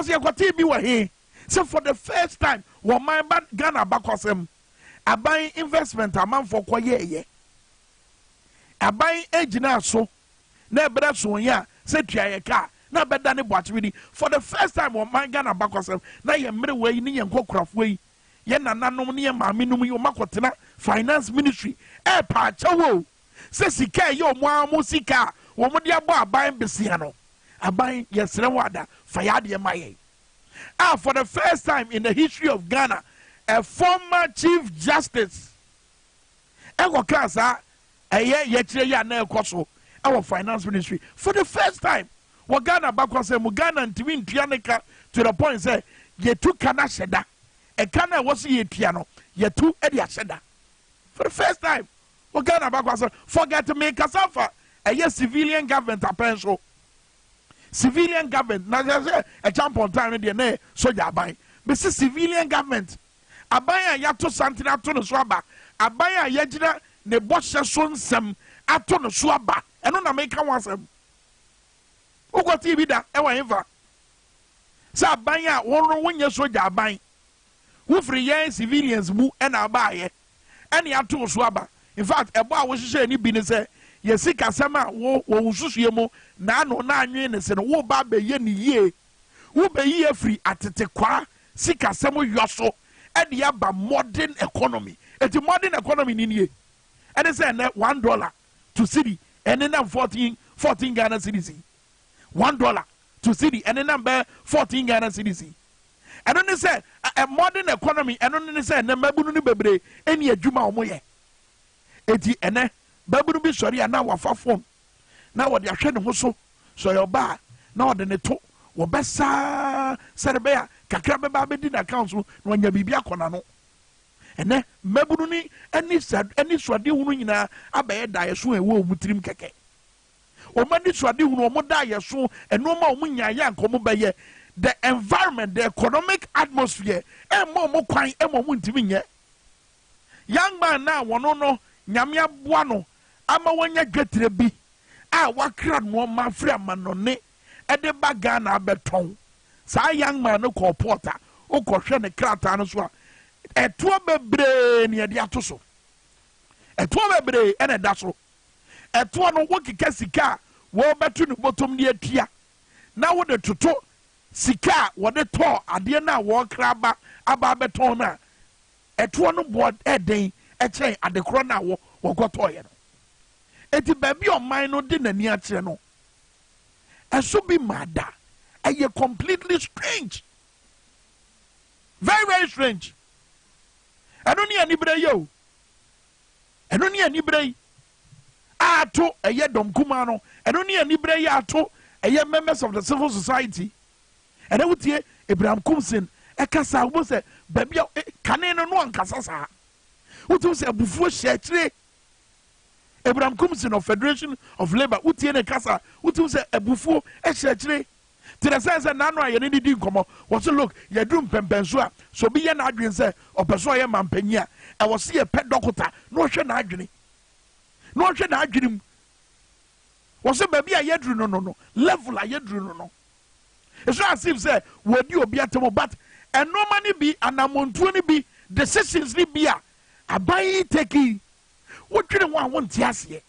because you got to be here. So for the first time, when my Ghana back was I buy investment amount for quiet. I buy engineer so na better so ya say try a car na better than watch with for the first time when my Ghana back was na ye mere way ni ye craft way ye na nanom ni ye maame num yo makotena finance ministry e pa chawo say sika ye mo amusika wo mo dia bo aban besia no aban ye sere wada fire de maye for the first time in the history of Ghana a former chief justice e go kasa yetire ya na ekoso our finance ministry for the first time we Ghana bakwase mu Ghana ntimi ntuaneka to the point say yetu kana sheda e kana was yetua no yetu e dia sheda for the first time we Ghana bakwase forget to make kasafa civilian government apenso civilian government na say a champion time dey na soldier aban be civilian government aban ya to santina to no so aba aban ya gina ne boshe so nsem ato no so aba eno na make kan wasem ukoti bi da e wa infa sa aban a wonro wonye soja aban wo free yen civilians mu e na aba ye ene ato so aba in fact ebo a wo hihye ni bi ne se ye sika sema wo wususue mu na no na anwe ne se no wo ba be ye ni ye wo be ye free atete kwa sika sema yoso e de aba modern economy eti modern economy ni nie. And they say $1 to city, and then 14 Ghana cedis. $1 to city, and then 14 Ghana cedis. And then they say a modern economy, and then they say ne mabunu bebre any a juma omoye. Eti ene babunu be sorry and now wafa phone. Now what they are showing also so your bar now the neto wo besa serbea kakra be ba be din account no nya bibia kona no. Ene mabunu ni any swade hunu nyina abaye da yeso ewo omutrim keke o mani swade hunu omo da yeso eno ma omu nya ya nkomo baye the environment the economic atmosphere mo kwan mo ntimi nye young man na wono no nyame aboa no ama wonya dwetre bi a wakra no ma fra manone e de baga na abeton sa young man no ko porter o ko hwe ne krata no so a etuo bebre ne de atoso etuo bebre ene da so etuo no wo kika sika wo betu ne botom ne atua na wo de toto sika wo de to ade na wo kraba aba beton na etuo no board eden echen adekro na wo goto ye no eti baby o man no de nani akire no eso bi mada eye completely strange, very very strange. I don't need any bray yo. I don't need any bray. Ato a ye dom kumano. I don't need any bray ato a ye members of the civil society. And I would hear Abraham Kumsin, a cassa was a baby cannon no one cassasa. What was a buffo share? Abraham Kumsin of Federation of Labor, Utiene Casa, what was a buffo a share? To the sense that Nano, I need to come. What's a look? You're doing Pempensua. So be an adrian say, or Pesoya Mampenia. I will see a pet doctor. No shan adrian. No shan adrian. Was a baby a yedru no. Level a yedru no. It's not as if say, would you be at the but and no money be and among 20 be decisions be a buy taking. What do you want yes ye?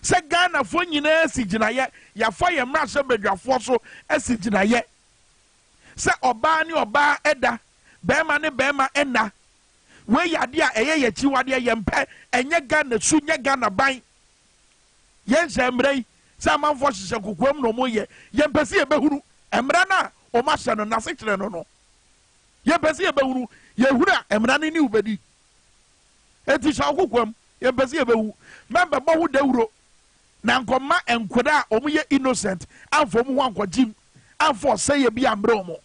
Se Ghana fo nyina si gina ye ya fa ye mrashe bedwafo so esi gina ye se oba ni oba eda bema ne bema ena we yade a eye ye chiwade ye mpe enye Ghana su nye Ghana ban ye nsemrei se amanfo hihye kokwam no mo ye mpese ye behuru emra na o ma hye no na se kire no ye mpese ye behuru ye hura emra ne ni ubedi eti sha kokwam ye mpese ye behu member bo hu dawuro na nkoma enkoda omuye innocent amfo mu hwanko jim amfo sey bi ambre omo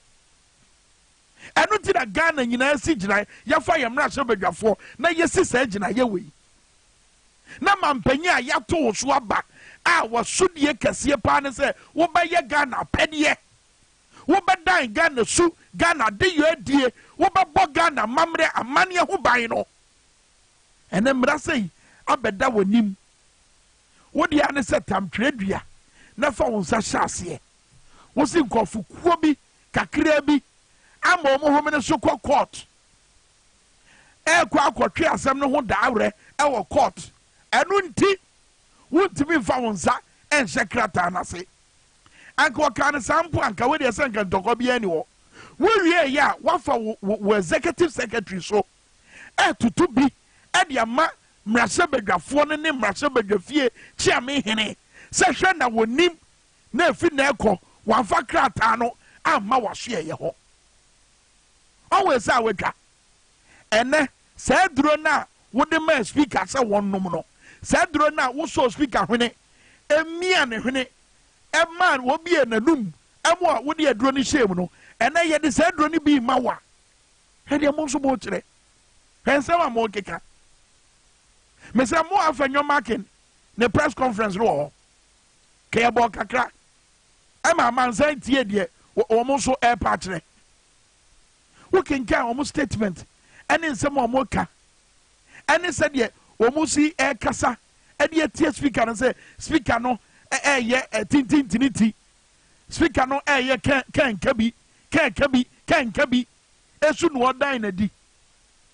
enu ti da Ghana nyina si gina ya fa ye mra hye bedwafo na ye si sa gina ye wei na mampanyi a ya to so aba a wasudie kase pa ne se wo ba ye Ghana pedie wo ba dan Ghana su Ghana de yo adie wo ba bo Ghana mamre amane ho ban no ene mra sei abeda wonim wodi ane se tamtredua na fa wonsa hyase wosi nkofu kuo bi kakra bi ama omo homene so court kwa akotwe asem no ho daawre wo court enu nti wuntimi fa wonsa enhye krata na se anka kan sampo anka we de senka ntoko bi ani wo wie ya wafa wo executive secretary so tutu bi de ama mrase badwafo ne mrase badwafie chiame hene se hwe na wonim na afi na ekọ wafa krata no amma wahwe ye ho always a wedwa ene se duro na wode ma speaker se wonnom no se duro na wo so speaker hwene emia ne hwene man wo bie nanum emo a wode aduro ni hyem no ene ye de se duro ni bi mawa he de mo so bo kire hensa ma mo keka me se mo afanyo marking ne press conference ro ke ebo kakra ama man say tie de wo mo so air patch wo kenka wo mo statement ene nsem wo mo ka ene se de wo mo si air kasa e de tie speaker no say speaker no ye tintintiniti speaker no ye kan kabi esu no odan na di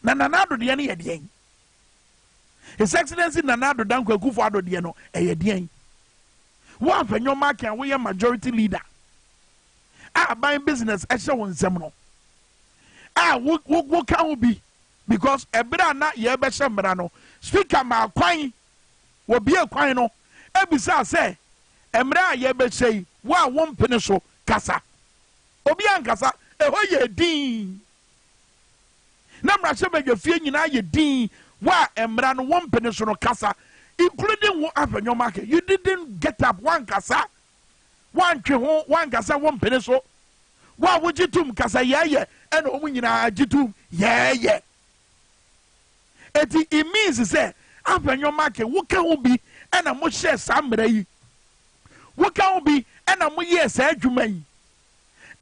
na nanado de ne ye de His Excellency nanado dan Kwakufu ado de no ye de wo afanyo market wo ye majority leader buying business ehye won nsem no wo ka ho bi because ebra na ye be hye mra no speaker ma kwan wo bie kwan no ebisa say emra ye be hye wo a wo mpene so kasa obi ankasa eho ye din na mra hye be dwafie nyina ye din wo a emra no wo mpene so no kasa including wo afanyo market you didn't get up one kasa one twe ho one kasa wo mpene so wa wo jitum kasa yeye ena omu nyina jitum yeye eti it means say afanyo market wo ka ho bi ena mo share samra yi wo ka ho bi ena mo ye sa adwuma yi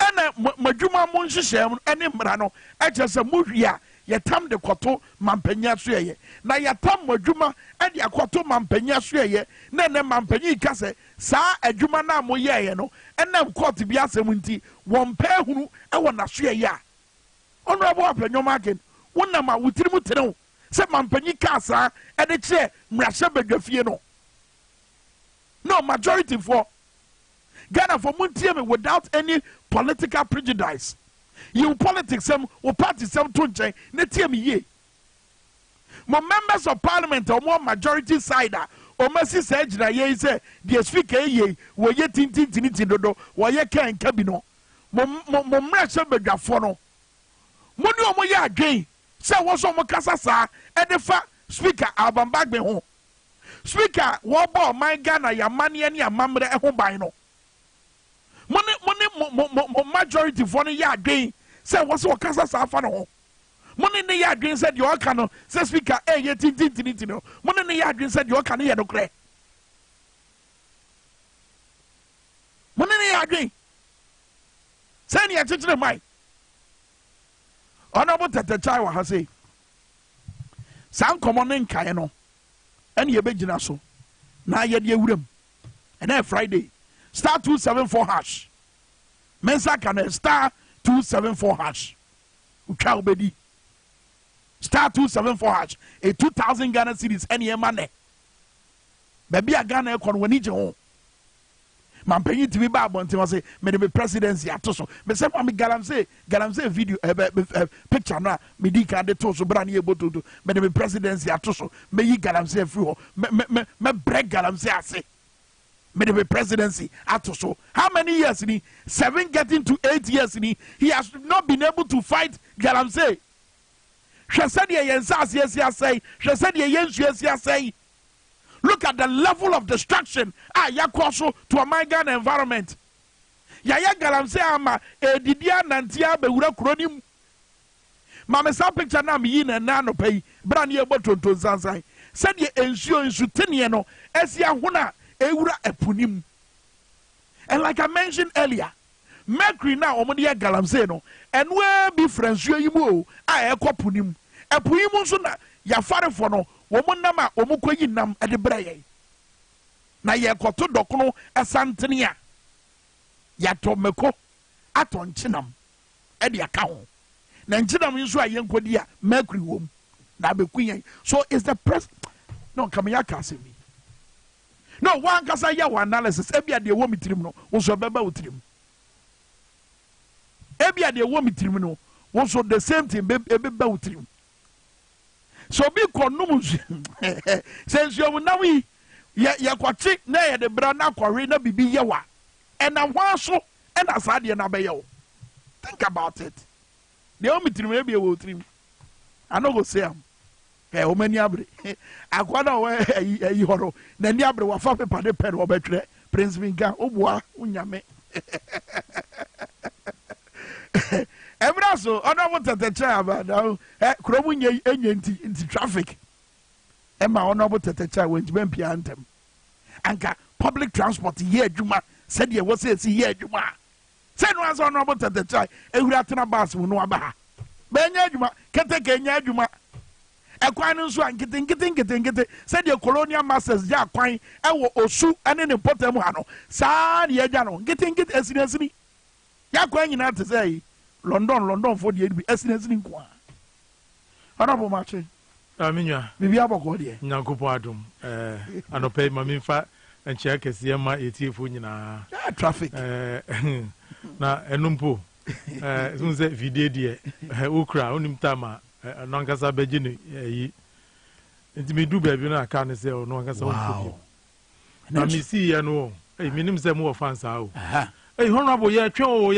ena madwuma mo nhyehyem ene mra no eche se mo hwia ye tam de koto mampanya so yeye na ye tam madwuma e de akoto mampanya so yeye na ne mampanyi ka se saa adwuma na mo yeye no enam court bi asem nti won pa hunu e wona so yeye a honorable apanyo market wonam a wutirimu terew se mampanyi ka saa e de kire mrahye badwafie no majority for Ghana for muntie me without any political prejudice. You politics some or party some tunche ne tie me ye. Mo members of parliament or more majority side or mercy say jina ye say the speaker ye wo ye tintin dodo wo ye kan kabino. Mo mrahye badwafo no. Mo ni omo ye adwen say wo so mo kasa saa e de fa speaker abambagbe ho. Speaker wo bo man Ghana ya mane ne amamre e ho ban no. Mo majority for no ya adwen say wo so kasa saa fa no ho. Mo ne ya adwen say de o ka no say speaker ye tintin no. Mo ne ya adwen say de o ka no ye no kre. Mo ne ya adwen say ne ya chichire mai. Honorable Tetechai wa ha say san komonen nkae no ene ye begina so na ye de awuram ene Friday star 274 hash mensa kana star 274 hash utwa obedi star 274 hash a 2000 Ghana cedis ene ye mane baby a Ghana e kono wani je ho mampanyi tv ba abonte was say me the presidency atoso me say me galamse video picture na me di kan de to so bra na ye bototo me the presidency atoso me yi galamse free ho me break galamse ase me the presidency atoso how many years ni 7 getting to 8 years ni he has not been able to fight galamse hwe said ye yensa ase say hwe said ye yensu ase say. Look at the level of destruction yakoso to a Ghana environment. Yaya galamse ama edidia nantia be wura kronim. Mama sa picture na me yin na no pay bra na ebo tonton sansan. Said ye ensuo tenie no esia hona ewura epunim. And like I mentioned earlier, Mercury now omo de galamse no enwe bi fransuo yimu ekopunim. Epunim so na ya fare for no woman nama omukoyi nam ede breye na ye koto dokono esantenia yato meko ato nchinam e de aka ho na nchinam nso a yenkodi a mercury wom na abekuyen so is the press no kamya kasemi no one kasa ya one analysis ebia de wo mitirim no wo so beba utirim ebia de wo mitirim no wo so the same thing beba utirim so bi konum sense you na we ya kwachi na ye de bra na kware na bibi yewa and na hwan so and asade na be yewo think about it the wo mitirim ebia wo utirim I no go say am o mani abre akwa na wo ayi horo na ni abre wa fa paper de pen wo betwe Prince Minkah oboa unyame Ebraso ona mo tetecha abada kromu nye enye nti traffic ema ona mo tetecha wenjima pia antem anka public transport ye adwuma said ye wo say ye adwuma say no aso ona mo tetecha ehura tena bus mu no aba ha ba nya adwuma keteke nya adwuma ekwan nso nkete said the colonial masters ja kwan ewo osu ane ne potem ha no saa ne agya no nkete asinesini ya kwan nyina te say London for the asinesini kwa honorable mache aminya bibi aboko de nyankopo adom anope mamimfa enchia kese ma etiefu nyina traffic na enumpo sunse video de okra onim tama nankasa beji ne yi ntimi du baabi na aka ne se no nankasa onfo na mi si ya no minim se mo fansa o honorable ye twen o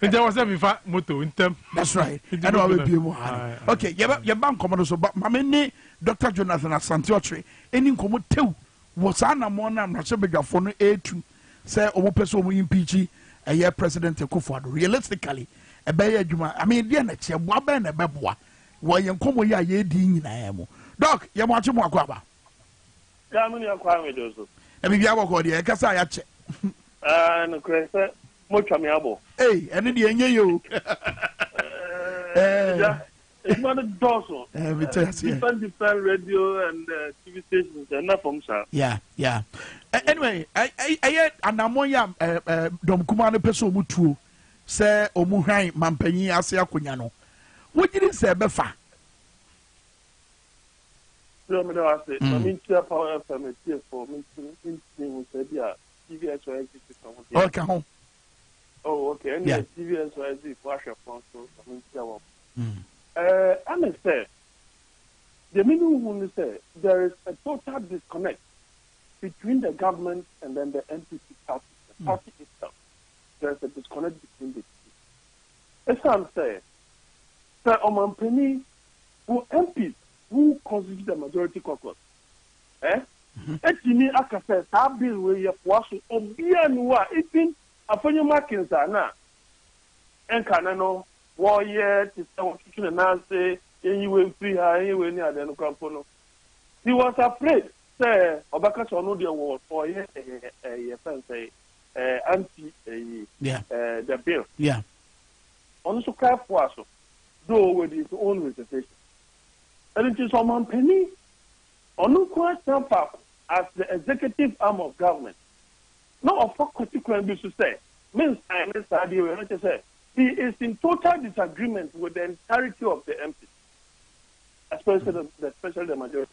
nje wase mi fa moto ntem that's right and we be mo okay ye ban komodo so ma me ni Dr. Jonathan Asante Ochre eni nkomo tew wo sa na mo na na se bedwafo no etu se omo pese omo impeach eye president Akufo-Addo realistically ebe ya adwuma I mean dia na che boa be na beboa wo ye nkomo ya ye di nyina mo doc ye mo ache mo akwaba ya mo ni akwa me do so e bi bia boko de e kasa ya che no kwese mo twa me abo ene de enye yo it's not a dozo different radio and TV stations and not from sir yeah anyway I anamon ya dom kuma no pese omutuo se omu hwan mampanyi ase akonya no wogiri se befa so me do ase me tia power FM for me in say dia TVS or exit okay ho okay and TVS or exit for share so me tia wo I may say the minimum will say there is a total disconnect between the government and then the NPP party, the party itself. There is a disconnect between the two. As I'm saying, Sir Oman Penny, who MPs who constitute the majority caucus, Etini akase tabil we ye poaso obianwa even afanyo makinsa na enkana no wo ye ti se wo tutu na say enyiwe free ha enyiwe ni ade no kwampo no. He was afraid say obaka so no de wo for ye say anti the bill on so cry for us though with his own reservation and it is Oman Penny on question as the executive arm of government no of consequence to say means I not say he is in total disagreement with the entirety of the MP, especially the majority.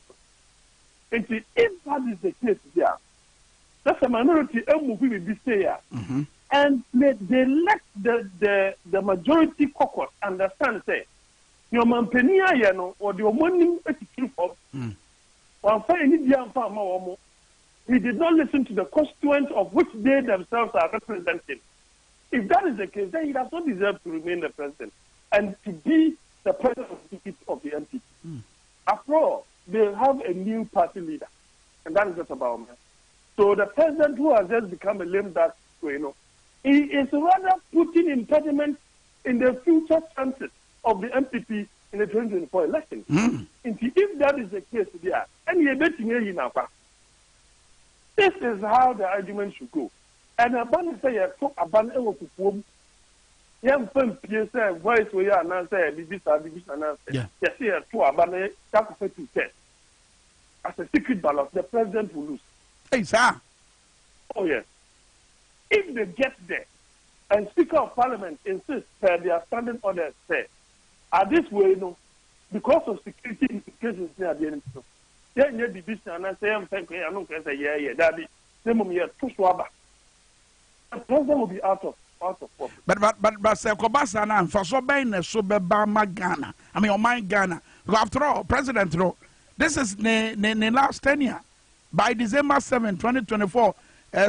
And if that is the case there, that's a minority will be here. And they let the majority caucus understand, say, your mampenia, you know, or the morning of he did not listen to the constituents of which they themselves are representing. If that is the case, then he does not deserve to remain the president and to be the president of the NPP. After all, they have a new party leader, and that is just about me. So the president who has just become a lame duck, he is rather putting impediment in the future chances of the NPP in the 2024 election. If that is the case, this is how the argument should go. And Aban say, Aban Ewo Kukum, young firm PSA, voice we are now say, division answer. Yes, here, two Aban, Taku to test. As a secret ballot, the president will lose. Hey, sir. Oh, yes. If they get there, and Speaker of Parliament insists that their standing orders say, at this way, because of security implications near the end. Then you be business and I say, I'm thinking, I don't say, yeah, daddy, the moment you're too swabber. The president will be out of problem. But say Kobasa for so bene so beba Ghana. I mean, Oman Ghana. After all, President, this is the last 10 years. By December 7, 2024,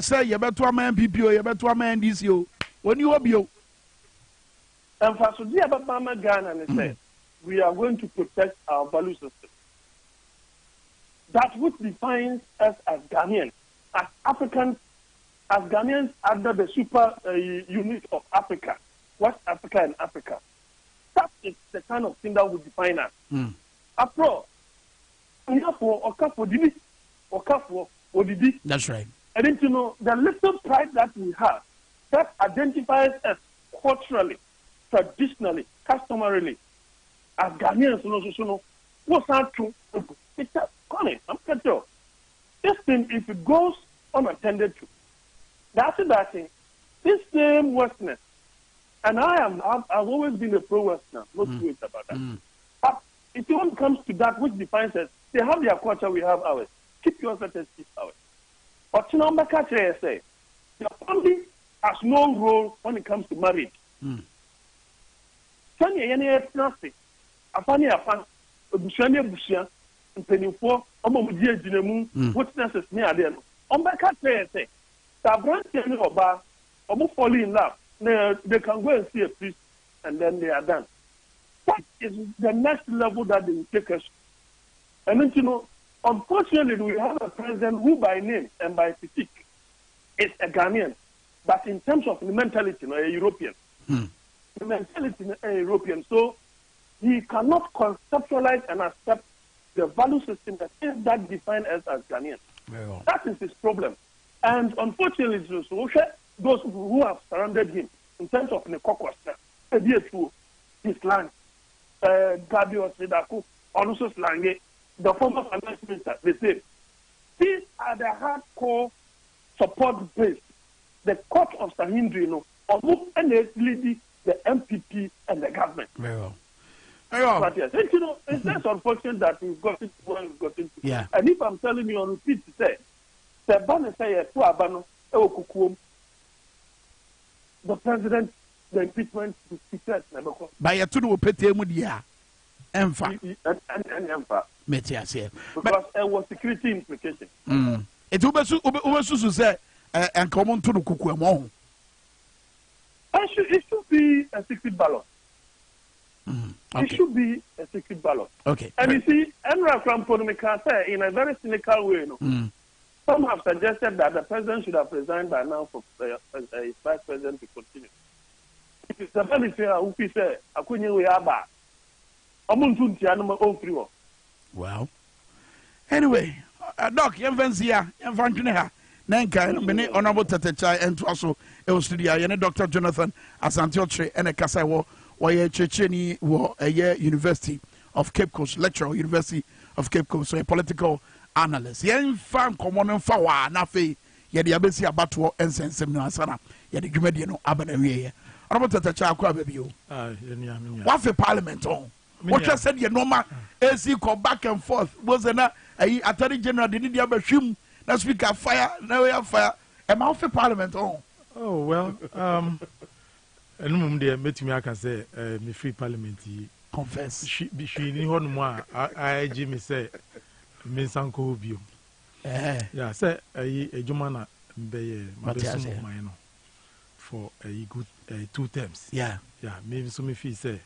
say you better to man PPO, you better to man DCO. When you have you. And for so dear Baba Ghana, and say, we are going to protect our value system. That which defines us as Ghanaians, as Africans, as Ghanaians under the super unit of Africa, West Africa and Africa. That is the kind of thing that will define us. After all, that's right. And then, the little pride that we have that identifies us culturally, traditionally, customarily, as Ghanaians, what's that true? It's Connie, I'm telling you. This thing, if it goes unattended to, that's thing. This same Westerners, and I've always been a pro-Westerner, no two ways about that. But if it comes to that which defines us, they have their culture, we have ours. Keep yours, let us keep ours. But Chinambaka say, your family has no role when it comes to marriage. Witnesses near them. Ombaka say, fall in love. They can go and see a priest and then they are done. That is the next level that they will take us. And then, unfortunately, we have a president who by name and by physique is a Ghanaian, but in terms of the mentality, a European. The mentality is a European. So he cannot conceptualize and accept the value system that defines us as Ghanaians. Well, that is his problem. And unfortunately, those who have surrounded him in terms of Nekokos, his land, Gabio Sedako, Onuso Slange, the former finance minister, they say, these are the hardcore support base. The court of Sahindri, almost endlessly the MPP and the government. Well. But yes, it's just unfortunate that we've got it where we've got it. Yeah. And if I'm telling you on repeat to say, the president, the impeachment is secret. By a two Petemudia, Emfa. Because there was security implication. It will say, and come on to the Kukuamo. It should be a secret ballot. Okay. It should be a secret ballot. Okay. And you see, Enra Kramponomika say in a very cynical way, some have suggested that the president should have resigned by now for his vice president to continue. It is the very fair who say, I couldn't we are back. Well, anyway, Doc, Yanvanzia, Yanvantina, Nanka, many honorable Tatechai, and also El Studio, and Dr. Jonathan Asantiotre, and a Kasawo, why Checheni, a year University of Cape Coast, lecturer, University of Cape Coast, so a political analyst. Yan fan common and fawa, Nafe, Yadi Abesi Abatuo, and Sensemna Sana, Yadi Gumediano, Abanawe. Honorable Tatechai, Kwabio. What for Parliament on? What you said, your normal AC come back and forth. Was an Attorney General didn't have a shim. Now speaker fire, now we have fire. Am I for Parliament on? Oh, well, and there met me, I can say, me free Parliament. Confess. She knew one more. I Jimmy say, Miss Uncle View. Yeah, say a Jumana be mine for a good 2 terms. Yeah, maybe some if he say.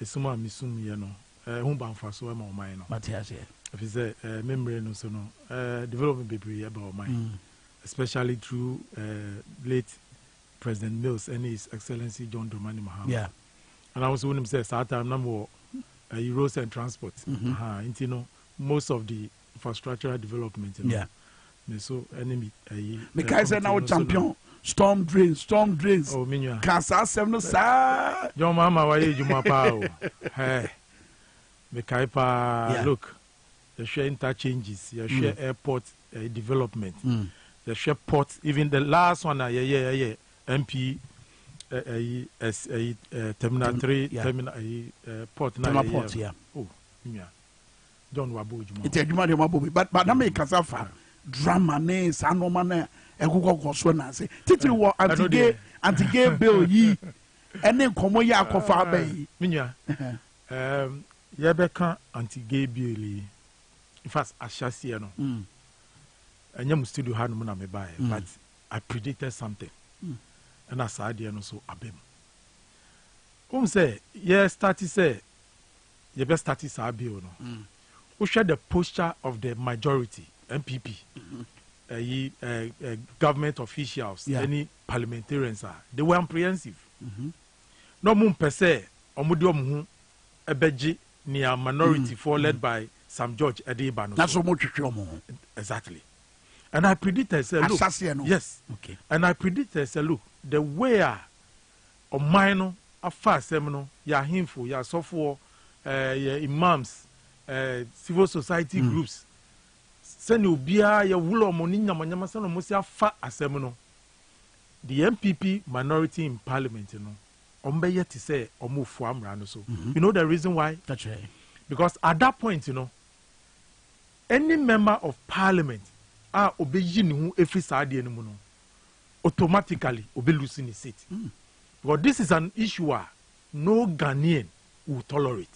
Suma misum humban for so am mine. Matthias, if he say memory no so no development be about mine, especially through late President Mills and His Excellency John Dramani Mahama. Yeah, and I was when him say that time number roads and transport. Most of the infrastructural development. Yeah, so enemy. Because say now champion. Storm drains. Oh, minya. Kasa 7 sa. Your mama, why you my power? Hey, Mekaipa, look, the share interchanges, your share airport development. the share port, even the last one, MP, Terminal 3, Terminal Port, Port, Oh, yeah. John Dwabo Ase. It's a Dwabo, but I make a drama name, Sanomana, and who go so nase. Titi wa anti-gay bill ye, and then come ya kofa bay. Minya, Yabeka anti-gay bill. In fact, I shall see no. And you must still have no money buy, but I predicted something. And I said, no, so abem. Say, yes, say, you best start is a bill. Who share the posture of the majority, MPP, government officials, any parliamentarians are. They were apprehensive. No moon per se, omudium a beji near minority for led by Sam George Adebano. That's so much. Exactly. And I predicted, say, look, yes. Okay. And I predicted, say, look, the way of minor, a fast seminal, ya himful, ya software, imams, civil society groups. Send you beer, ya wulo moninya manyamasan mosia fa asemino. The MPP minority in parliament, you know, ombe to say or move for Amrano. So you know the reason why? That's right. Because at that point, you know, any member of parliament are obeying who every Saturday anymore, automatically obey losing his seat. Because this is an issue where no Ghanaian will tolerate.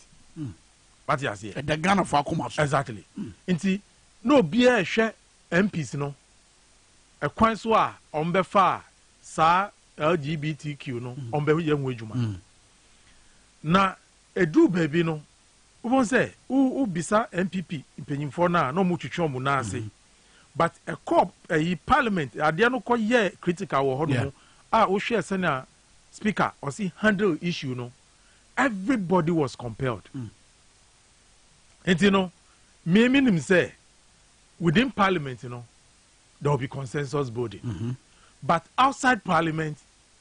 What you say? The Ghana for Akumas. Exactly. Inti no beer share MPs no. A kwanswa ombe fa sa LGBTQ no ombe young wejuma. Na edu baby no. Ubon say u bisa MPP impenyimfo na no mu twetwe mu na ase. But a cop a parliament ade no ko ye critical wo hodo o share senior speaker or see handle issue no. Everybody was compelled. And you know, me say within parliament, you know, there will be consensus building. But outside parliament,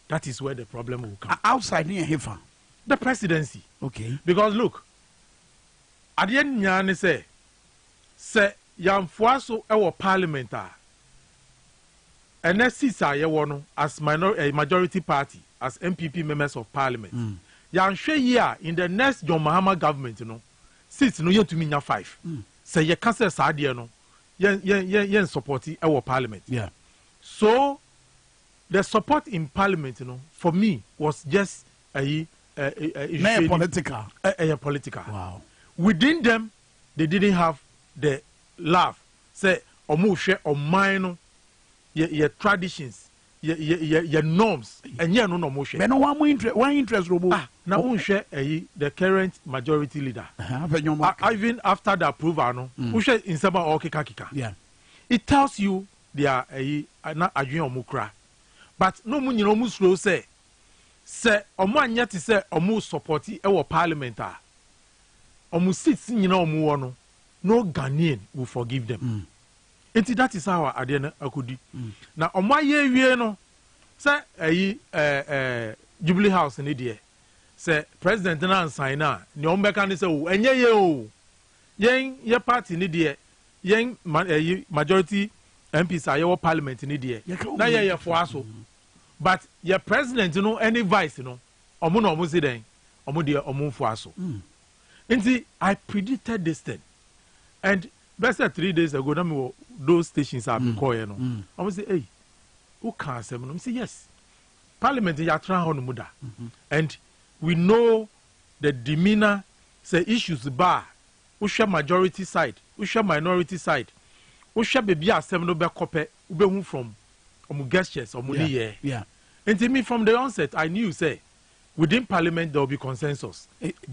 that is where the problem will come. Outside near Hefa. The presidency. Okay. Because look, at the end nyane say yamfuaso our parliament and SCSA as a majority party, as MPP members of parliament. Yanshwe year in the next John Mahama government, you know. Six no yet to me 5. Say ye can't say Sadia no. Yen supporting our parliament. Yeah. So the support in parliament, you know, for me was just a political. Political. Wow. Within them, they didn't have the love. Say omu share or mine, your traditions, your norms, and yeah no motion. But no one interest robo. Now we share the current majority leader. Even after the approval, no, we share in some kika. Yeah, it tells you they are not agreeing on mukra, but no money no muslo say omo yet say omo support our parliament omo sits in no Ghanaian will forgive them. And that is how I didn't akudi. Now omo ye no say Jubilee House in India. Say President na sign na ni ombeka ni say o enye ye o yen ye party ni de yen majority MPs are your parliament ni de na ye for aso but your president no any vice no omo na omo say den omo de omo for aso nti I predicted this thing and best 3 days ago na me those stations have been call no omo say hey who can say no say yes parliament ya try on muda and we know the demeanor, say issues bar, who share majority side, who share minority side, who share baby a 7 over copy, who from gestures or money. Yeah. And to me, from the onset, I knew, say, within parliament there will be consensus.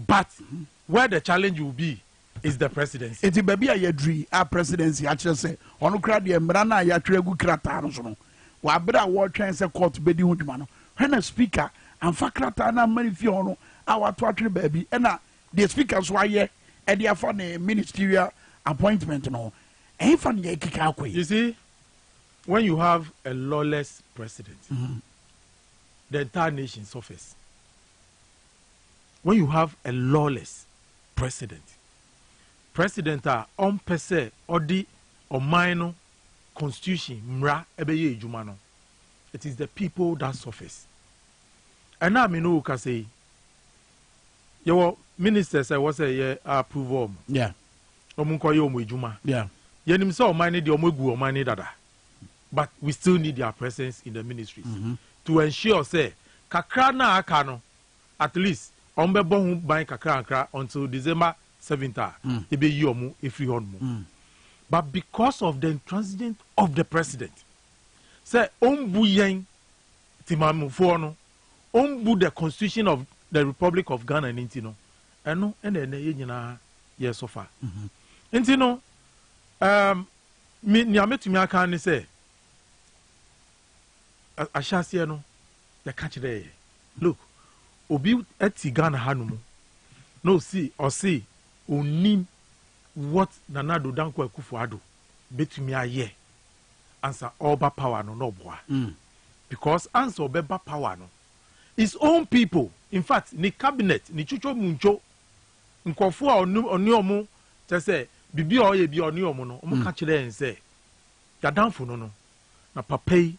But where the challenge will be is the presidency. It's a baby a yedri, our presidency, I just say, on crowd, the Embrana, Yatregu Kratano, Wabra war transfer court, Bedi Hundmano, when a speaker. And fakrata na many fiono our twatry baby and the speakers why ye and they are for the ministerial appointment no and fan ye kikakwe. You see, when you have a lawless president, the entire nation suffers. When you have a lawless president are on per se or the or minor constitution mra ebeye ejuma no it is the people that suffers and now me know ka say your ministers say was say approve yeah omunko ye omo ejuma yeah yenim say o man de omo egu o man dada but we still need their presence in the ministries to ensure say kakra na aka no at least on be bon ban kakra until December 7th ebe yi omo efri hon mo but because of the intransigence of the president say ombu yen timamufo no ombu the constitution of the Republic of Ghana nti no eno ene ye nyina ye so far nti no ni ametumi aka ni say ashase no ya catch there look obi ati Ghana hanumu no see or see onim what Nanado Danko Akufo-Addo betumi aye answer oba power no boa because answer oba power no his own people in fact ni cabinet ni chucho muncho nkofo a oni omo te say bibi o ye bi oni omo no omo ka kire en say yadanfo no na papai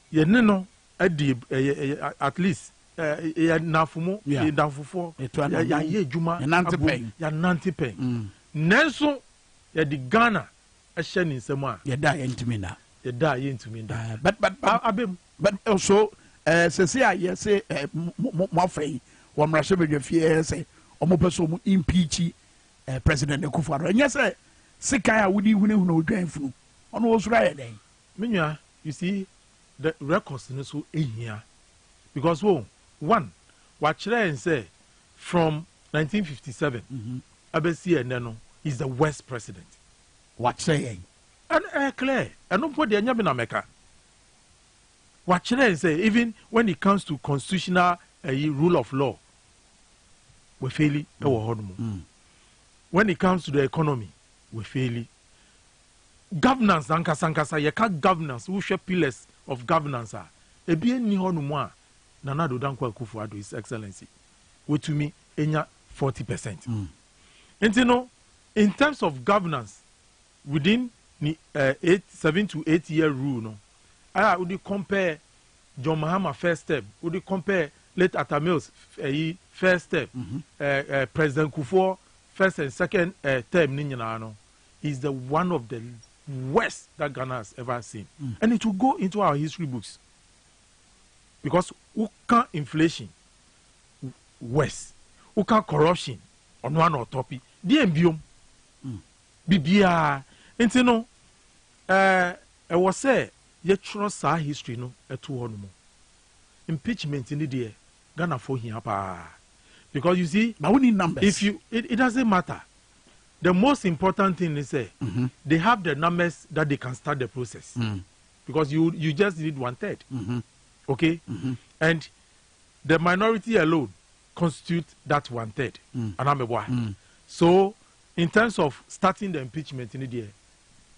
ye ne no adi at least ya nafumo ye danfofo ya ye juma ya nantipen nenso ya di Ghana ehye ni nsem a ye da ye ntumi na but abem but also sese a ye say mo afai wo mrahye bedwafie say omo peso mo impeach president Akufo-Addo enye say sikan a wudi hunu odwanfunu ono osura ye den menua you see the records no so ehia because one wachire and say from 1957 abesi eneno is the worst president what say and clear and no put the anya be na meka wachire and say even when it comes to constitutional rule of law we fail e wo hono when it comes to the economy we fail governance sankasa ye ka governance who share pillars of governance ebi eni hono mu a Nanado Danko Akufo-Addo His Excellency to me enya 40%. And you know, in terms of governance within the 7 to 8 year rule, no, I would compare John Mahama first step, would compare late Atamils first step, President Kufuor first and second term Ninyana is the one of the worst that Ghana has ever seen, and it will go into our history books. Because who can inflation worse, who can corruption on one or topic, the embium bibia and you know I was say ye trust our history no at one more impeachment in the day Ghana for him because you see now we need numbers. If you it doesn't matter, the most important thing is say they have the numbers that they can start the process because you just need 1/3. Okay, and the minority alone constitute that 1/3. So, in terms of starting the impeachment in the day,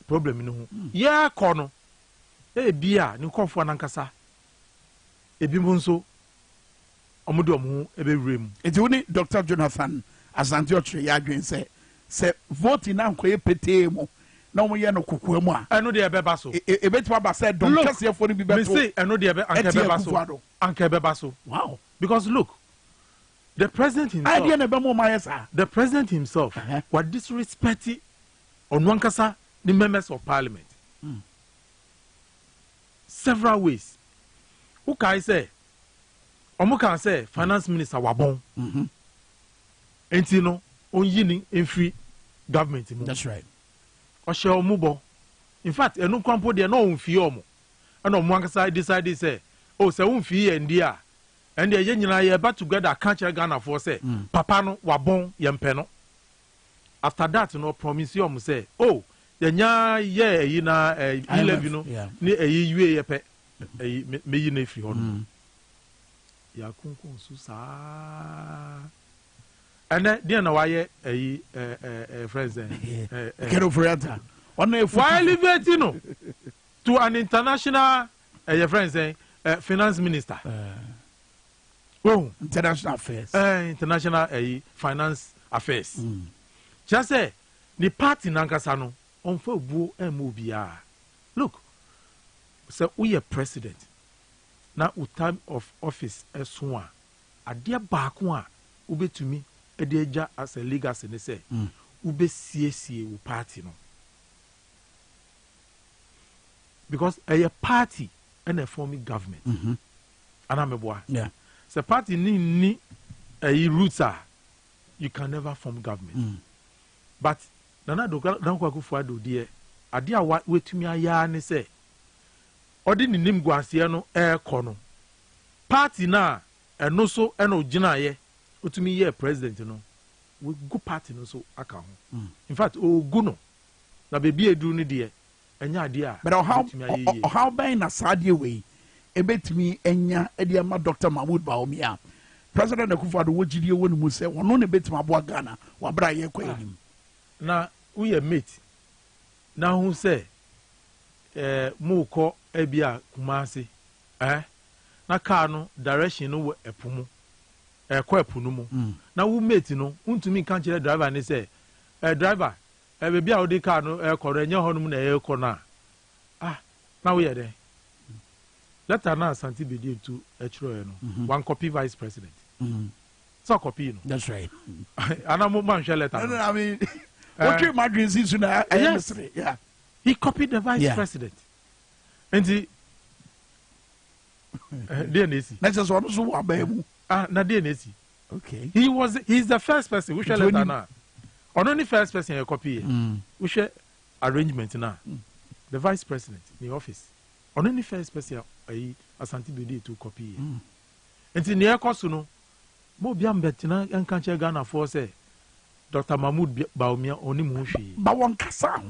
problem no. Yeah, kono. Bia ni konfo nankasa. Ebi munso. Omudo omu ebe rem. Eti woni Dr. Jonathan Asante Ochre ya adwen se vote na nkoye pete mu. Na omo ye no kokua mu a eno de ebeba so ebetima ba say don kase for ni bi beto me say eno de ebe anke beba so wow because look the president himself idea na be mo ma the president himself was disrespecting on wankasa the members of parliament several ways who can say omo can say finance minister wabon enti no onyi ni enfri government mu that's right Oshe omubo. In fact, enu kwampo de no umfi omo. Ana omo ankasa decide say, oh say umfi e ndia. And ye nyina ye ba together can chere Ghana for say, papa no wabon ye mpe no. After that no promise you say, oh, ye nya ye yi na 11 no ni eyi yue ye pe. Me yi na efri ho no. Ya kunkun su sa. And then na waye friends Kero Friata. Why liberty no to an international friends finance minister. Oh, international affairs. International finance affairs. Just say the party nankasa no on for bu MOBR. Look, so we are president. Now, time of office as one. A dear back one, ube to me, a dear as a legacy, they say, ube CSA party no. Because a party and a forming government. And I'm a boy. Yeah. So party ni a roots are, you can never form government. But nana do don't go for do dear. A dear what wait to me a yarn say. Ordinary name guansiano air corno. Party na and no so and no jina ye. To me ye president you know. We go party no so account. In fact, oh guno. Na baby a do ni dear. And ya dear. But how by na sad way. Ebetimi enya ediama Dr. Mahmoud Baumia. President Akufo-Addo wojidi wonu mu se wono ne betima aboa Ghana wa bra ye kwa enim. Na we mate. Na hu se mu ko ebia Kumasi. Na car no direction no epu mu. Ko epu no mu. Na wo mate no untumi kan kire driver ne se driver bebia wo de car no ko renye ho no mu na e ko na. Na we there. Let her now Santi be due to Electoral. One copy vice president. So copy, no. That's right. And I'm a shall letter. I mean, what you imagine is yeah. He copied the vice president. And he DNAC. That's just one so abamu. Na DNAC. Okay. He's the first person we shall letter now. On only first person a copy. We shall arrangement now. The vice president in the office. On any first person Asante Bedi to copy. And in the air cost, no more Biam Betina and Cancha Ghana for say Dr. Mahmoud Baumia only Mushi. Bawon Kasa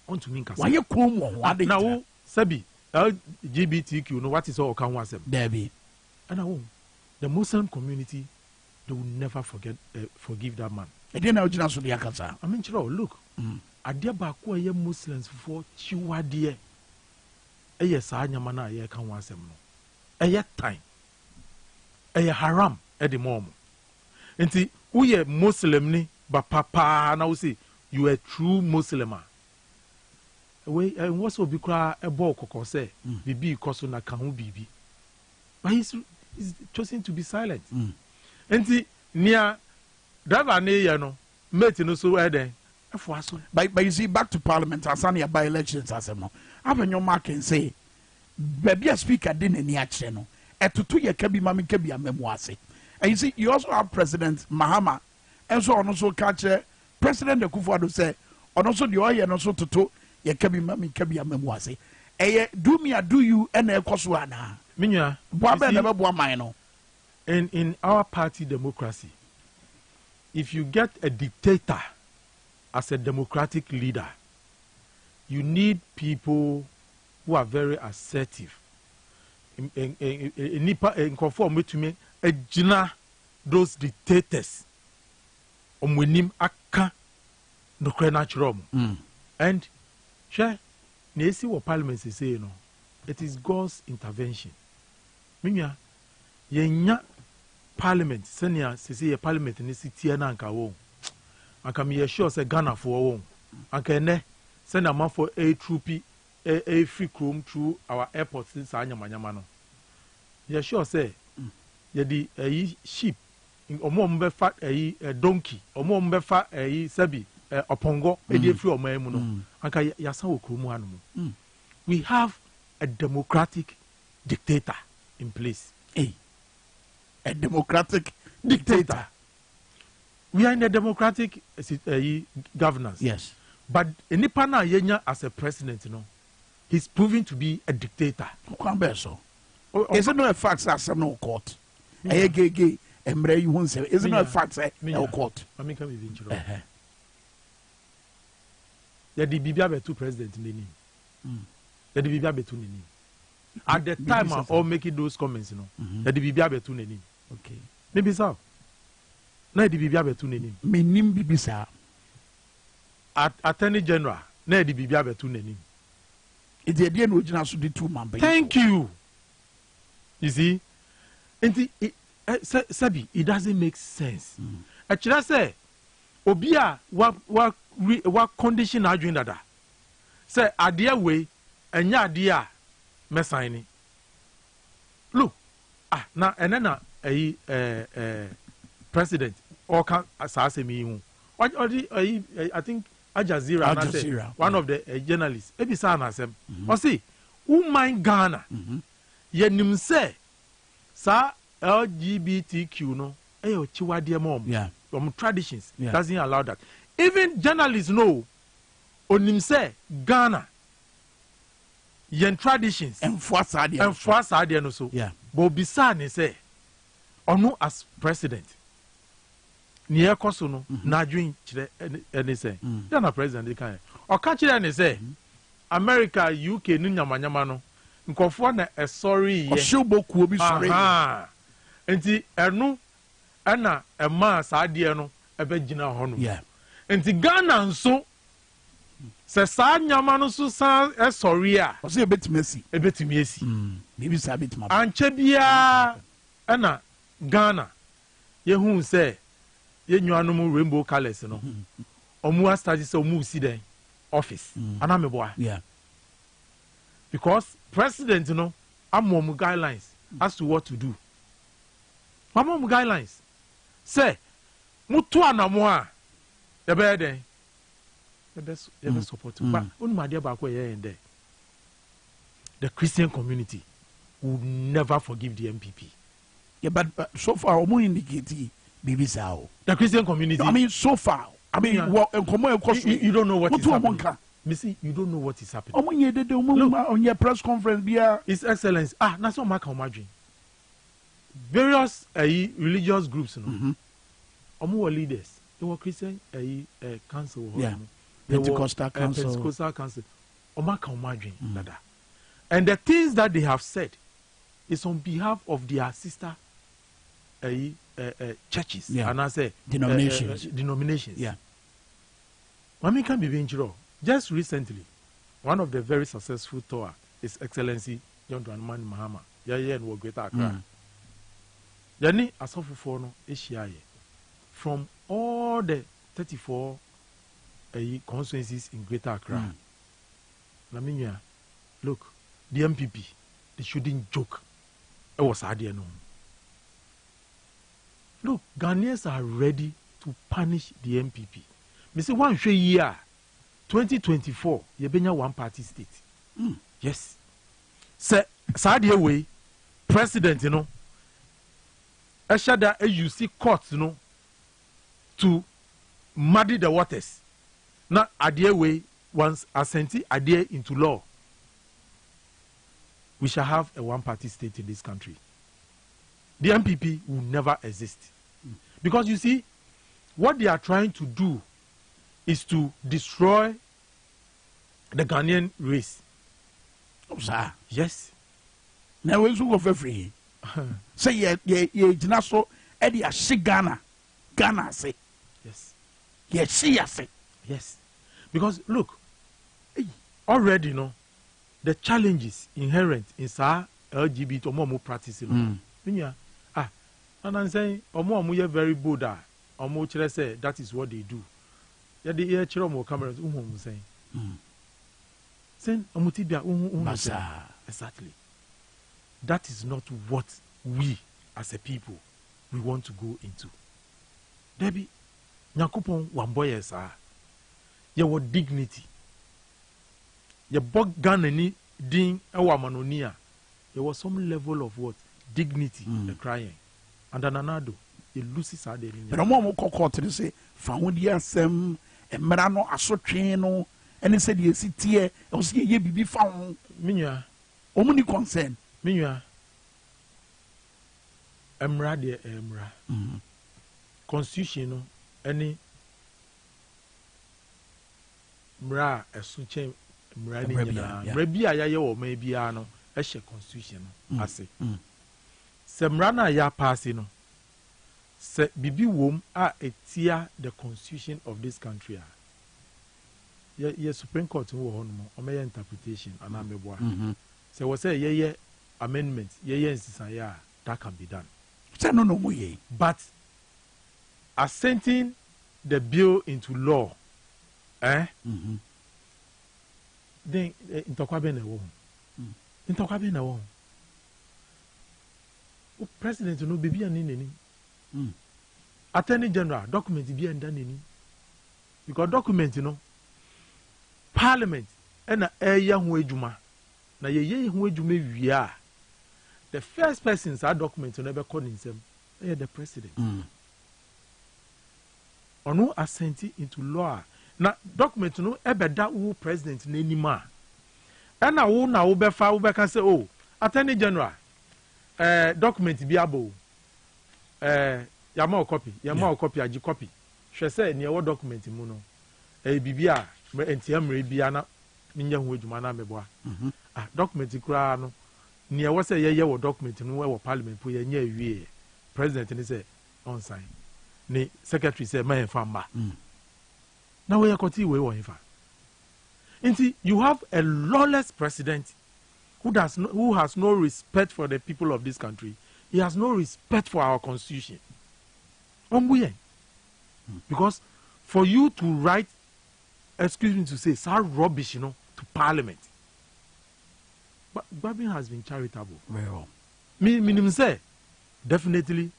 on to Minkah. Why you come one day now, Sabi, LGBTQ, no what is all can was them. Debbie. And I the Muslim community, they will never forgive that man. I didn't know Jonas with Yakasa. I mean, look, I dear Bakua Muslims for Chiwa dear. Yes, I am a year can once no. A yet time. A haram at the moment. And see, we are Muslim ni, but papa now say you are a true Muslim. Away and what's will be cry a bulk or say, Bibi Kosuna Kahu Bibi. But he's choosing to be silent. And see, near driver near no, met no so there. But you see, back to Parliament, Asania by elections as a no. Have your mark and say, baby, a speaker didn't any action. At 2 years, can be Mammy Kebi and Memoise. And you see, you also have President Mahama, and so on also catch President Akufo-Addo say, and also the oil and also to two, ye Kebi Mammy Kebi and Memoise. Do me, do you, and a Koswana. Minya, Baba never bought mine. In our party democracy, if you get a dictator as a democratic leader, you need people who are very assertive. In conform with me, a jina those dictators. Omwenim aka no natural. And share nesi what Parliament say you know, it is God's intervention. Minya yenya Parliament senior say Parliament ni sitia na nka wo. Anka me sure say Ghana for wo. Anka ne send a man for a troopy a free chrome through our airport since Anyamanyama no. You sure say ye a sheep in Omombe fat a donkey, Omombe fat a sabi opongo a free or maemuno. Anka yasawo krumu animu. We have a democratic dictator in place. A democratic dictator. We are in a democratic governance. Yes. But Nipana Yenya as a president, you know, he's proving to be a dictator. Is it not a fact that some no court? Gay, Emre, you won't say, is it not a fact that no court? I mean, come in. The Bibia two presidents in the name. The Bibia two name. At the time of all making those comments, you know, the Bibia two name. Okay. Maybe so. No, the Bibia two name. Me nim Bibisa. Attorney General, na di bibia betu nanim. It the idea no jina so di 2 man. Thank you. You see, and Sabi, it doesn't make sense. Actually, I say, Obia, what condition are you in that? say adeɛ wei ɛnyɛ adeɛ a mɛsan ni look na ɛnɛ na ɛyi president ɔka saa asɛm yi ho ɔdi ɛyi I think Al Jazeera one of the journalists ebi saa na asɛm ɔsi woman Ghana yɛnim sɛ saa LGBTQ no ɛyɛ ɔkyiwadeɛ ma ɔmo traditions doesn't allow that even journalists know onim sɛ Ghana yɛn traditions ɛnfoa saa adeɛ no so but obisa ne sɛ ɔno as president ni ɛkɔ so no n'adwene kyerɛ ɛne sɛ dɛ na president de kan ɔka kyerɛ ne sɛ America UK no nyamanyama no nkɔfoɔ na ɛsɔre yɛ ɔhyɛ bokuo bi sɔre yɛ nti ɛno ɛna ɛma saa adeɛ no ɛbɛgyina hɔ no nti Ghana nso sɛ saa nyama no so san ɛsɔre a ɔsɛ ɛbɛtumi asi biribi saa bɛtumi ankyɛ biara ɛna Ghana yɛhu sɛ yɛnnuanom rainbow colours no ɔmo astart sɛ ɔmo si dɛn office anameboa because president no ama ɔmo guidelines as to what to do ama ɔmo guidelines sɛ moto anamo a yɛbɛyɛ dɛn yɛbɛ support but onim adeɛ baako yɛyɛ dɛ the Christian community will never forgive the MPP. But so far omo indicate baby sao the Christian community I mean so far I mean you don't know what is happening. Missy, you don't know what is happening. On your press conference, His Excellency. That's what Mark imagine. Various religious groups, were leaders. They were Christian council. Pentecostal council. Pentecostal council. And the things that they have said is on behalf of their sister churches and I say denominations. Kwame Minkah be being just recently, one of the very successful tour, His Excellency John Dramani Mahama, and wo Greater Accra. Yani asofu no Asia from all the 34 constituencies in Greater Accra. Laminia, look, the MPP, they shouldn't joke. It was idea no. Look, Ghanaians are ready to punish the MPP. Me say one year. 2024, you one party state. Yes. Saudi way, president, Eshada you see courts, to muddy the waters. Now, idea way, once assent idea into law, we shall have a one party state in this country. The MPP will never exist. Because you see, what they are trying to do is to destroy the Ghanaian race. Oh, sir. Yes. Now we go for free. Say ye so Eddie a Ghana say. Yes. Yes, she say. Yes. Because look, already the challenges inherent in sa LGBT omo practicing. And I'm saying omo very bold omo chere say that is what they do. Yeah, the ear chiro cameras saying. Saying exactly. That is not what we as a people we want to go into. Debbie, Nyakupon wamboye sa. Your dignity. Your bog Ghanani ding ewa manonia. There was some level of what? Dignity in the crying. And another it loses her daily. But a moment court to say, found yasem, and Marano asotino, and he said, yes, it here, I was here be found. Minya, only concern. Minya, Emra de Emra. Constitution, any Mra, a suche Mra, maybe I or maybe I know, a constitution, I say. Semrana ya passing. Se bibi wom a etia the constitution of this country. Ye Supreme Court wo ho no o me interpretation ana meboa. Se we say ye amendment ye nsisanya that can be done. Say no mo ye. But assenting the bill into law then ntokwa be na wo ntokwa be na wo president no be bia ni nani attorney general document bi enda nani because document no parliament na eya ho adwuma na ye ho adwuma wiea the first person that document no be call himself the president ono assent into law na document no ebeda wo president na anima na wo be fa wo be kan say oh attorney general document bi abo yama copy agi copy hwe say ne wo document mu no bibia entiamre bia na nya ho adwuma na meboa document kura no ne wo say ye wo document no wo parliament po ye nya awie president ni say on sign ne secretary say man fa mba now we are continue we won fa nti you have a lawless president who has no respect for the people of this country. He has no respect for our constitution. Because for you to write, excuse me to say, such rubbish, to parliament. But Babin has been charitable. Well, me say, definitely,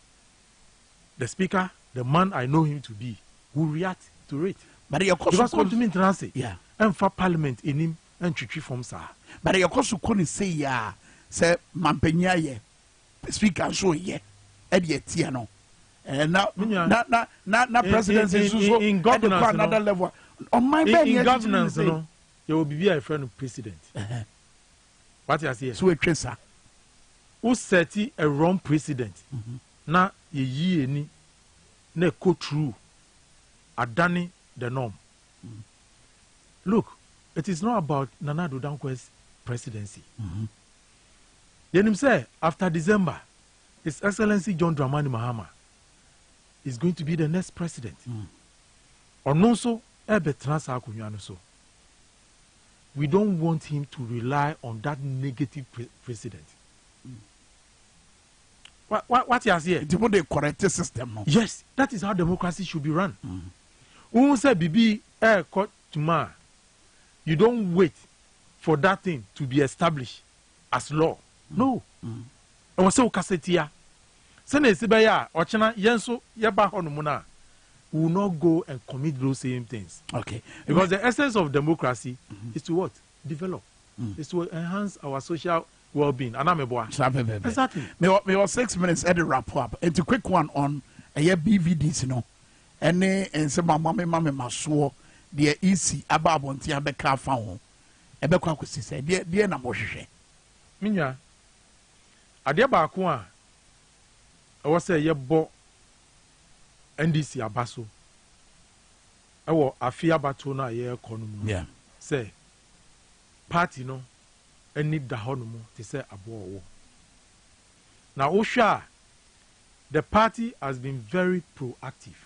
the speaker, the man I know him to be, will react to it. But because what do you mean to say? Yeah. And for parliament in him and treat from sir. But your cost to say ya say mampenya ye speaker so ye tiano and now presidency so in governance another level on my in governance no you will be a friend of president. What you say so a tracer who set a wrong president na ye ni na go through adani the norm. Look, it is not about Nana Addo Dankwa's presidency. Then him say, after December, His Excellency John Dramani Mahama is going to be the next president. So, we don't want him to rely on that negative president. What you say? To put the correct system. No? Yes, that is how democracy should be run. Who say Bibi court tomorrow? You don't wait for that thing to be established as law. No. I was so cassetia. Sene Sibaya, Ochana, Yenso, Yaba Honumuna will not go and commit those same things. Okay. Because the essence of democracy is to what? Develop. Is to enhance our social well-being. Exactly. Me was 6 minutes at the wrap up. And a quick one on a BVDs, you know. And some mamma maso. The easy about one tia beka found. Ebekwa kwesi say dear na mohwehwe. Minya. Ade ba ko a wo say ye bo NDC abaso. Ewo afia bato na ye ekonomu. Yeah. Say party no eni da honomu te say abo wo. Na ohwa the party has been very proactive.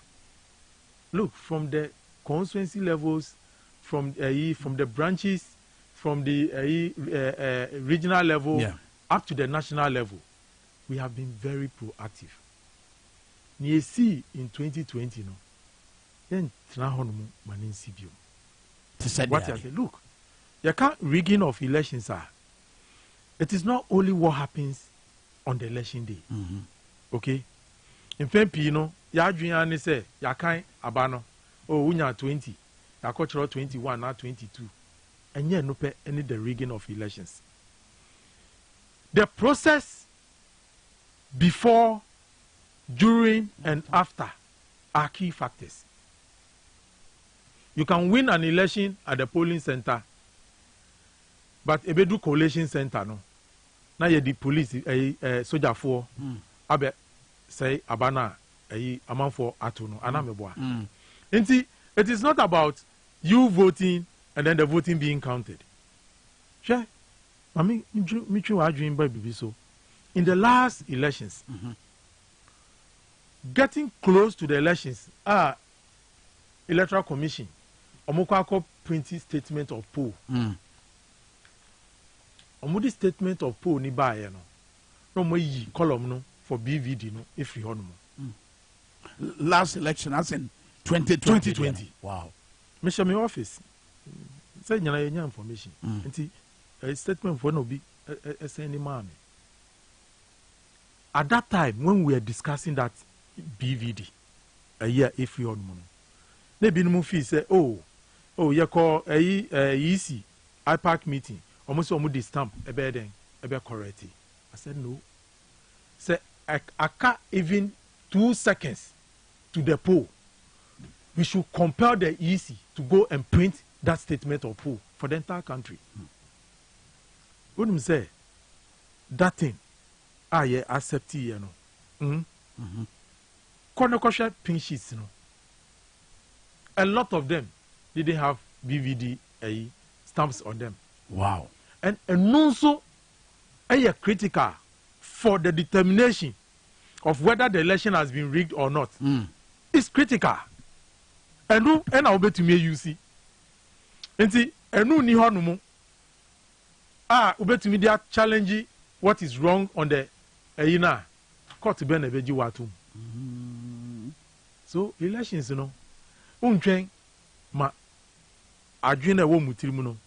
Look, from the constituency levels, from the branches, from the regional level, up to the national level, we have been very proactive. You see, in 2020, no, then what I say, look, you can't rigging of elections are. It is not only what happens on the election day. Okay, in fact, you know, ya dream say ya can't abano. Oh, we are 20. I cultural 21, now 22. And yet, no pay any the rigging of elections. The process before, during, and after are key factors. You can win an election at the polling center, but a bedu collation center, no. Now you the police, soldier for, abe say abana, amount for atuno, anameboa. It is not about you voting and then the voting being counted. Sure. I mean, so in the last elections, getting close to the elections, Electoral Commission, Omokwako printed statement of poll. Omudi statement of poll ni ba ye no. No mo yi column no for BVD no if you hono. Last election as in 2020. Yeah. Wow. Mission my office. say nyana information nti a statement for no be send man at that time when we were discussing that BVD a year if we on mono maybe no fee say oh you call easy IPAC meeting almost almost stamp a bed correct. I said no. Say I can't even 2 seconds to the poll. We should compel the EC to go and print that statement of poll for the entire country. What do you say? That thing, I accept it, you know. Corner pin sheets, you know. A lot of them didn't have BVD stamps on them. Wow. And also, critical for the determination of whether the election has been rigged or not. It's critical. And I'll bet to me you see. And see, and no ni honumu. Bet to me they are challenging what is wrong on the court ben ebeji watu. So elections, you know, untrain ma adwene wo mutirimu no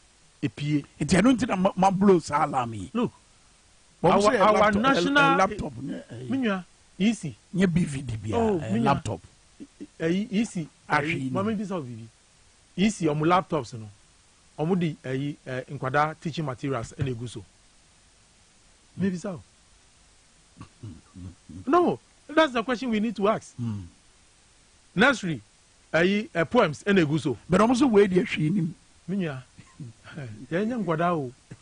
epie. It's I don't think my blows alarm. Look, our national laptop. Minya easy. Nye BVD laptop. Easy. Actually, mama bisa BVD. Easy omu laptops no. Omu di nkwada teaching materials ene guso. Maybe so. No, that's the question we need to ask. Nursery, poems ene guso. But almost way the shini. Minya.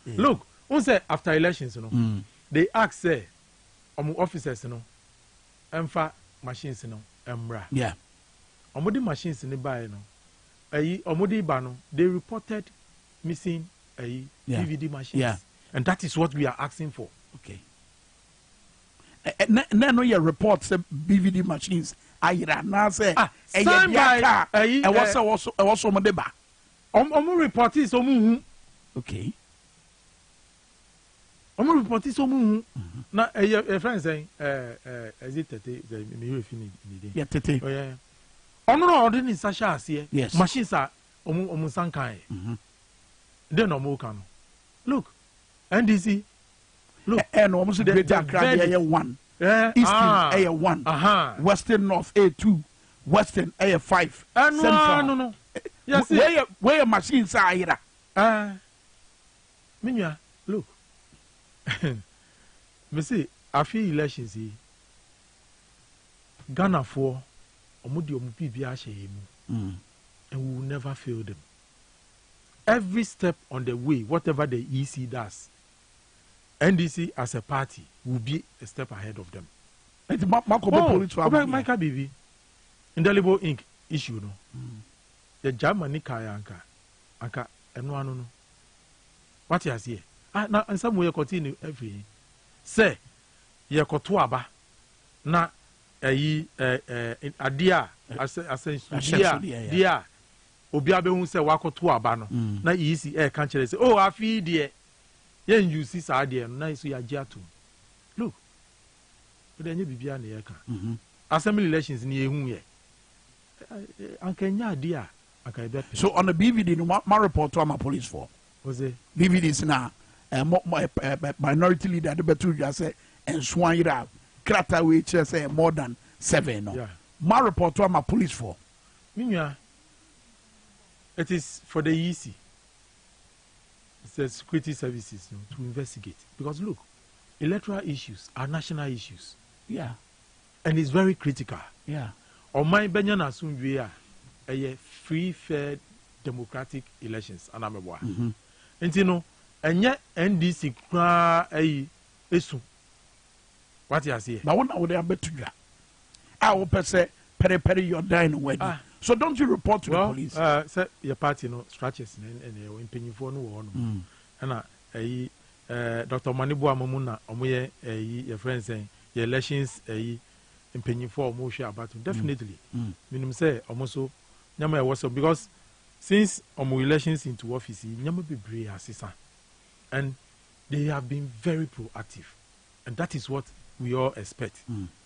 Look, who say after elections, you know, they ask say, officers, you know, emfa machines, you know, embra. Yeah. Omodi machines in the buy, you know, omodi bano, they reported missing DVD machines. Yeah. And that is what we are asking for. Okay. No, your reports BVD machines. I ran say, signed by I was some deba. Omu report is omu. Okay. Omu report is omu. Na a friend saying, is it tete? Me finish. Yeah, tete. Oh yeah. Ono ordinary sasha asiye. Yes. Machines are omu sankai. Then omu kano. Look, NDC. Look, and almost the greater crowd A1. Eastern A1. Western North A2. Western A5. No. Yes, where your machines are here. Minya, look. Me say, I feel elections here. Ghana for omudi omupi biya and we will never fail them. Every step on the way, whatever the EC does, NDC as a party will be a step ahead of them. It's Michael Bibi, indelible ink issue no. The Germany kaya anka eno no. What you say? Na and some way continue every say ye koto aba na adia dia obi abehun say wakoto aba no na easy kan kire say oh afi de yen you see sa de no na so ya giato. Look, but enye bibia na ye kan assembly elections ni ehun ye anka nya dia. So on the BVD, my report to my police for. Was it BVD is now minority leader the better just say and Swanya Krata which say more than 7. No. Yeah. My report to my police for. Minya, it is for the EC. It's the security services to investigate. Because look, electoral issues are national issues. Yeah. And it's very critical. Yeah. On my Benyana Sunjuya. A free, fair, democratic elections. And I'm a boy. And you know, and yet NDC issue. What you say? But what would I bet to you? I will say, peri your dying wedding. So don't you report to the police? Say your party, no stretches and in penny for no one. And Dr. Manibua Mamuna, omoye your friends saying your elections in penny for motion about definitely. Minimum say almost so. Because since elections into office, and they have been very proactive, and that is what we all expect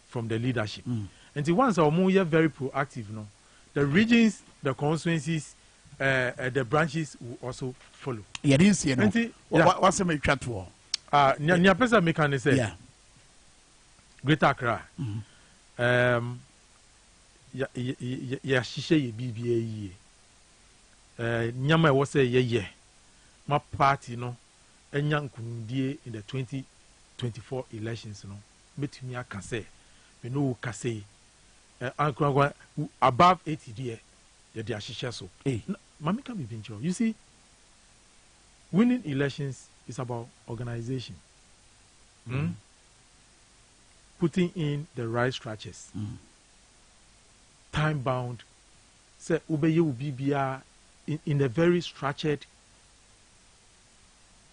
from the leadership. And the ones are very proactive, no, the regions, the constituencies the branches will also follow. Yeah, this you know. What's the chat for? Nya pesa mekane say. Yeah. Greater Accra. Ya shishe ye BBA ye. Nyama wo say ye. My party no enya nkundie in the 2024 elections no. Betumi aka say me no ka say above 80 there. They are shisha so. Mami can be venture. You see, winning elections is about organization. Putting in the right structures. Time bound. Say obey will be in a very structured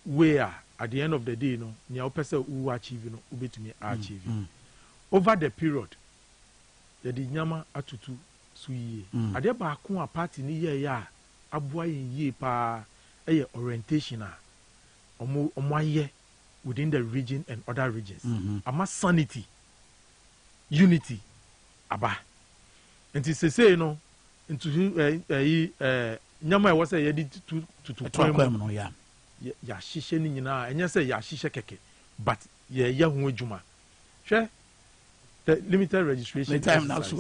way. At the end of the day, you know, near person who achieve, you know, ube to me achieve. Over the period, the nyama atutu suye. Ade ba ko a party ni ye ya aboa ye pa orientation a omo aye within the region and other regions. Ama sanity, unity aba. Nti say you know into nyama e was say ye di to no ya. Ya shishe ni nyina enye say ya shishe keke but ye hu adwuma. Hwe the limited registration exercise.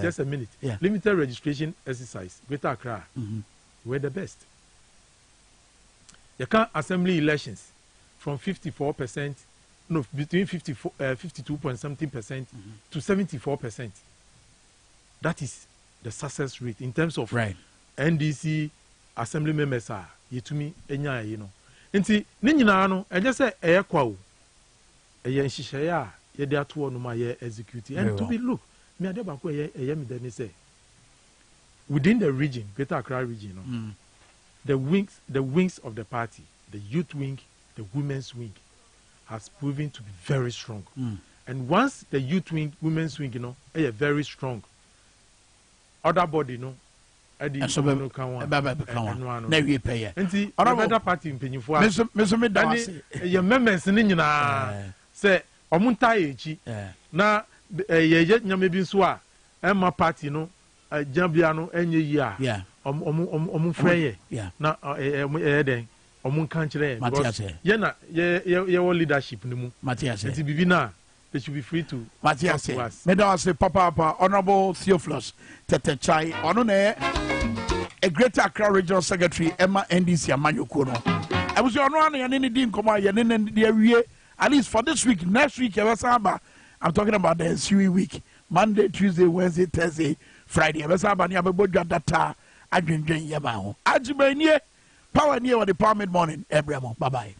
Just a minute. Yeah. Limited registration exercise. Greater Accra. We're the best. You can assembly elections from 54%, no, between 52.something% to 74%. That is the success rate in terms of NDC assembly members are yetumi enya you know. Nti ni nyina no enye say eyekwa o. Eye nhihye ya ye de ato no ma ye execute and to be look me ade ba ko eye me dey say within the region Greater Accra region no, the wings of the party, the youth wing, the women's wing has proven to be very strong. And once the youth wing, women's wing, you know, are very strong, other body, you know, and so no can one. Na we pay. Nti other party mpanyifo a. Me da ye members ni nyina say omunta echi na ye nyame bi nso a emma party no jambia no enye yi a omu freye na den omu kan kire because ye na ye leadership ni mu nti bibi na they should be free to Matthias. Me da say papa Honorable Theophilus Tetechai ono na a Greater Accra Regional Secretary Emma NDC Amanyoko no. I was your one and any dim come at least for this week. Next week, I'm talking about the ensuing week. Monday, Tuesday, Wednesday, Thursday, Friday. I'm data. I power near the Parliament morning. Everyone. Bye bye.